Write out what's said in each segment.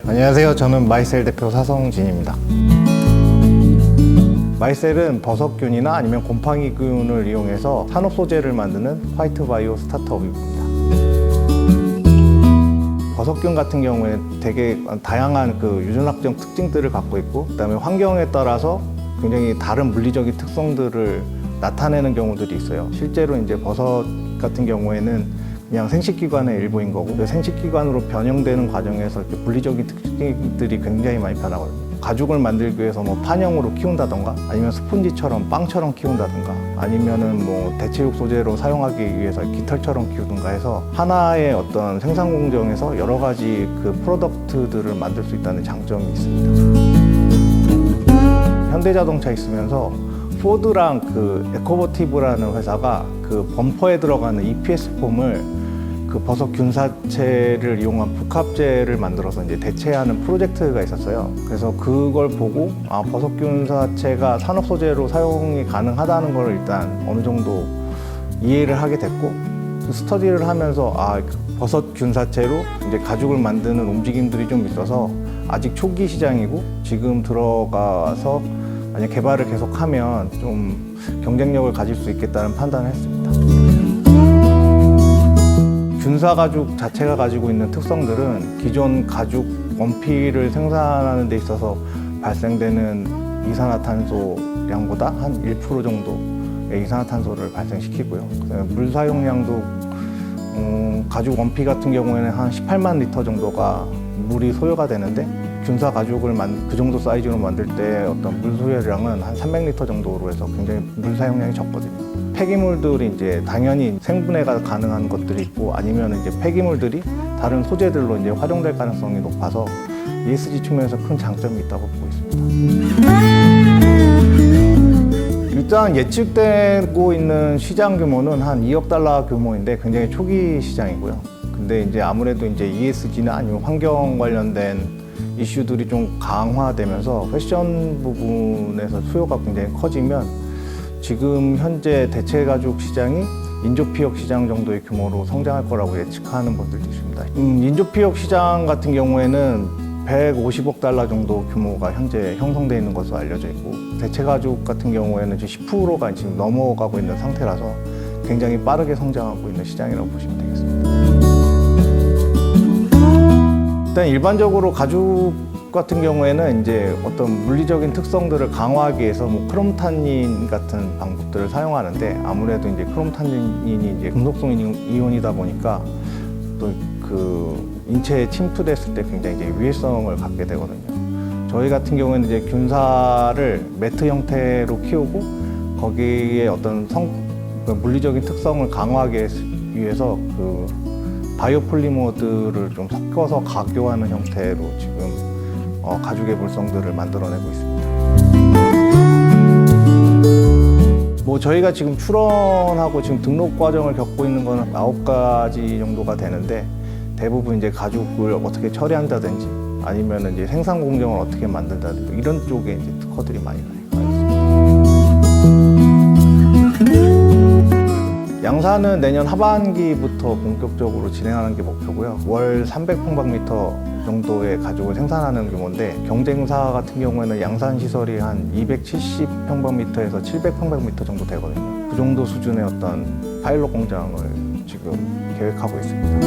안녕하세요. 저는 마이셀 대표 사성진입니다. 마이셀은 버섯균이나 아니면 곰팡이균을 이용해서 산업 소재를 만드는 화이트 바이오 스타트업입니다. 버섯균 같은 경우에는 되게 다양한 유전학적 특징들을 갖고 있고, 그다음에 환경에 따라서 굉장히 다른 물리적인 특성들을 나타내는 경우들이 있어요. 실제로 이제 버섯 같은 경우에는 그냥 생식기관의 일부인 거고, 그 생식기관으로 변형되는 과정에서 이렇게 물리적인 특징들이 굉장히 많이 변하거든요. 가죽을 만들기 위해서 판형으로 키운다던가, 아니면 스펀지처럼 빵처럼 키운다던가, 아니면은 대체육 소재로 사용하기 위해서 깃털처럼 키우든가 해서 하나의 어떤 생산 공정에서 여러 가지 프로덕트들을 만들 수 있다는 장점이 있습니다. 현대자동차 있으면서 포드랑 에코버티브라는 회사가 범퍼에 들어가는 EPS 폼을 버섯 균사체를 이용한 복합재를 만들어서 이제 대체하는 프로젝트가 있었어요. 그래서 그걸 보고 버섯 균사체가 산업 소재로 사용이 가능하다는 걸 일단 어느 정도 이해를 하게 됐고, 스터디를 하면서 버섯 균사체로 이제 가죽을 만드는 움직임들이 좀 있어서 아직 초기 시장이고, 지금 들어가서 만약 개발을 계속하면 좀 경쟁력을 가질 수 있겠다는 판단을 했습니다. 균사 가죽 자체가 가지고 있는 특성들은 기존 가죽 원피를 생산하는 데 있어서 발생되는 이산화탄소량보다 한 1% 정도의 이산화탄소를 발생시키고요. 물 사용량도 가죽 원피 같은 경우에는 한 18만 리터 정도가 물이 소요가 되는데, 균사 가죽을 그 정도 사이즈로 만들 때 어떤 물 소요량은 한 300리터 정도로 해서 굉장히 물 사용량이 적거든요. 폐기물들이 이제 당연히 생분해가 가능한 것들이 있고, 아니면 이제 폐기물들이 다른 소재들로 이제 활용될 가능성이 높아서 ESG 측면에서 큰 장점이 있다고 보고 있습니다. 일단 예측되고 있는 시장 규모는 한 2억 달러 규모인데 굉장히 초기 시장이고요. 근데 이제 아무래도 이제 ESG나 아니면 환경 관련된 이슈들이 좀 강화되면서 패션 부분에서 수요가 굉장히 커지면 지금 현재 대체 가죽 시장이 인조피혁 시장 정도의 규모로 성장할 거라고 예측하는 분들도 있습니다. 인조피혁 시장 같은 경우에는 150억 달러 정도 규모가 현재 형성되어 있는 것으로 알려져 있고, 대체 가죽 같은 경우에는 지금 10%가 지금 넘어가고 있는 상태라서 굉장히 빠르게 성장하고 있는 시장이라고 보시면 되겠습니다. 일단 일반적으로 가죽 같은 경우에는 이제 어떤 물리적인 특성들을 강화하기 위해서 크롬탄닌 같은 방법들을 사용하는데, 아무래도 이제 크롬탄닌이 이제 금속성 이온이다 보니까 또 인체에 침투됐을 때 굉장히 이제 위해성을 갖게 되거든요. 저희 같은 경우에는 이제 균사를 매트 형태로 키우고, 거기에 어떤 물리적인 특성을 강화하기 위해서 바이오폴리머들을 좀 섞어서 가교하는 형태로 지금 가죽의 물성들을 만들어내고 있습니다. 저희가 지금 출원하고 지금 등록 과정을 겪고 있는 거는 9가지 정도가 되는데, 대부분 이제 가죽을 어떻게 처리한다든지, 아니면 이제 생산 공정을 어떻게 만든다든지, 이런 쪽에 이제 특허들이 많이 나요. 양산은 내년 하반기부터 본격적으로 진행하는 게 목표고요. 월 300평방미터 정도의 가죽을 생산하는 규모인데, 경쟁사 같은 경우에는 양산 시설이 한 270평방미터에서 700평방미터 정도 되거든요. 그 정도 수준의 어떤 파일럿 공장을 지금 계획하고 있습니다.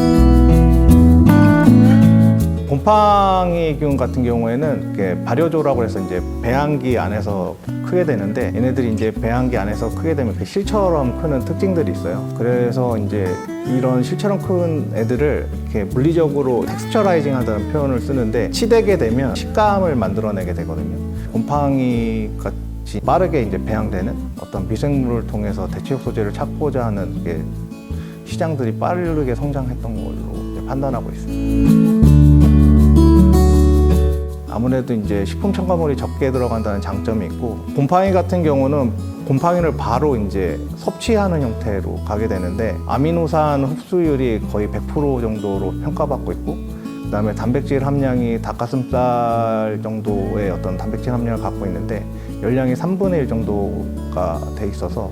곰팡이균 같은 경우에는 이렇게 발효조라고 해서 이제 배양기 안에서 크게 되는데, 얘네들이 이제 배양기 안에서 크게 되면 실처럼 크는 특징들이 있어요. 그래서 이제 이런 실처럼 큰 애들을 이렇게 물리적으로 텍스처라이징 한다는 표현을 쓰는데, 치대게 되면 식감을 만들어내게 되거든요. 곰팡이 같이 빠르게 이제 배양되는 어떤 미생물을 통해서 대체육 소재를 찾고자 하는 시장들이 빠르게 성장했던 걸로 이제 판단하고 있습니다. 아무래도 이제 식품 첨가물이 적게 들어간다는 장점이 있고, 곰팡이 같은 경우는 곰팡이를 바로 이제 섭취하는 형태로 가게 되는데, 아미노산 흡수율이 거의 100% 정도로 평가받고 있고, 그다음에 단백질 함량이 닭가슴살 정도의 어떤 단백질 함량을 갖고 있는데, 열량이 3분의 1 정도가 돼 있어서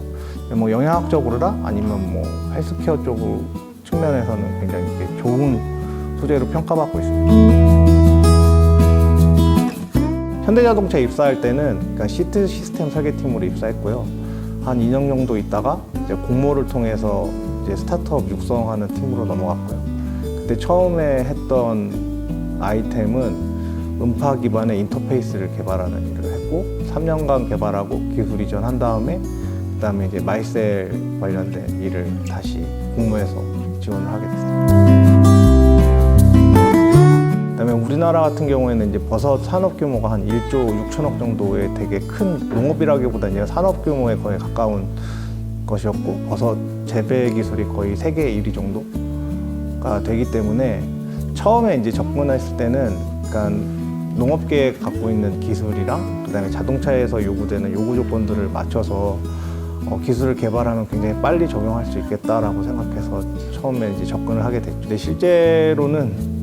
영양학적으로나 아니면 헬스케어 쪽 측면에서는 굉장히 좋은 소재로 평가받고 있습니다. 현대자동차 입사할 때는 그러니까 시트 시스템 설계팀으로 입사했고요. 한 2년 정도 있다가 이제 공모를 통해서 이제 스타트업 육성하는 팀으로 넘어갔고요. 그때 처음에 했던 아이템은 음파 기반의 인터페이스를 개발하는 일을 했고 3년간 개발하고 기술 이전한 다음에 그다음에 이제 마이셀 관련된 일을 다시 공모해서 지원을 하게 됐습니다. 그다음에 우리나라 같은 경우에는 이제 버섯 산업 규모가 한 1조 6천억 정도의 되게 큰 농업이라기보다는 이제 산업 규모에 거의 가까운 것이었고 버섯 재배 기술이 거의 세계 1위 정도가 되기 때문에 처음에 이제 접근했을 때는 그러니까 농업계에 갖고 있는 기술이랑 그다음에 자동차에서 요구되는 요구 조건들을 맞춰서 기술을 개발하면 굉장히 빨리 적용할 수 있겠다라고 생각해서 처음에 이제 접근을 하게 됐죠. 근데 실제로는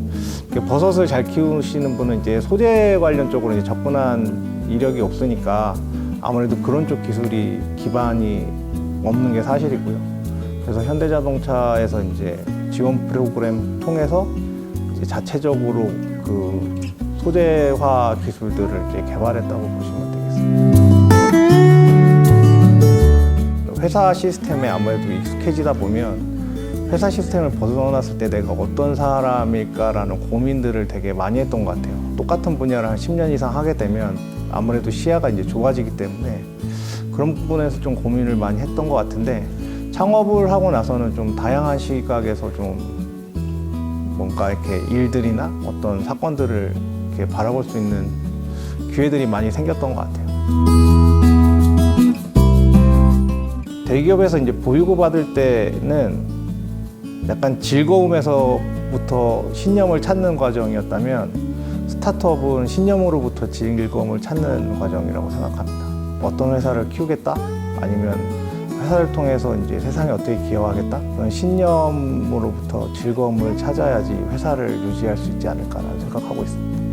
버섯을 잘 키우시는 분은 이제 소재 관련 쪽으로 이제 접근한 이력이 없으니까 아무래도 그런 쪽 기술이 기반이 없는 게 사실이고요. 그래서 현대자동차에서 이제 지원 프로그램 통해서 이제 자체적으로 그 소재화 기술들을 이제 개발했다고 보시면 되겠습니다. 회사 시스템에 아무래도 익숙해지다 보면 회사 시스템을 벗어났을 때 내가 어떤 사람일까라는 고민들을 되게 많이 했던 것 같아요. 똑같은 분야를 한 10년 이상 하게 되면 아무래도 시야가 이제 좁아지기 때문에 그런 부분에서 좀 고민을 많이 했던 것 같은데 창업을 하고 나서는 좀 다양한 시각에서 좀 뭔가 이렇게 일들이나 어떤 사건들을 이렇게 바라볼 수 있는 기회들이 많이 생겼던 것 같아요. 대기업에서 이제 보유고 받을 때는 약간 즐거움에서부터 신념을 찾는 과정이었다면 스타트업은 신념으로부터 즐거움을 찾는 과정이라고 생각합니다. 어떤 회사를 키우겠다? 아니면 회사를 통해서 이제 세상에 어떻게 기여하겠다? 그런 신념으로부터 즐거움을 찾아야지 회사를 유지할 수 있지 않을까라는 생각하고 있습니다.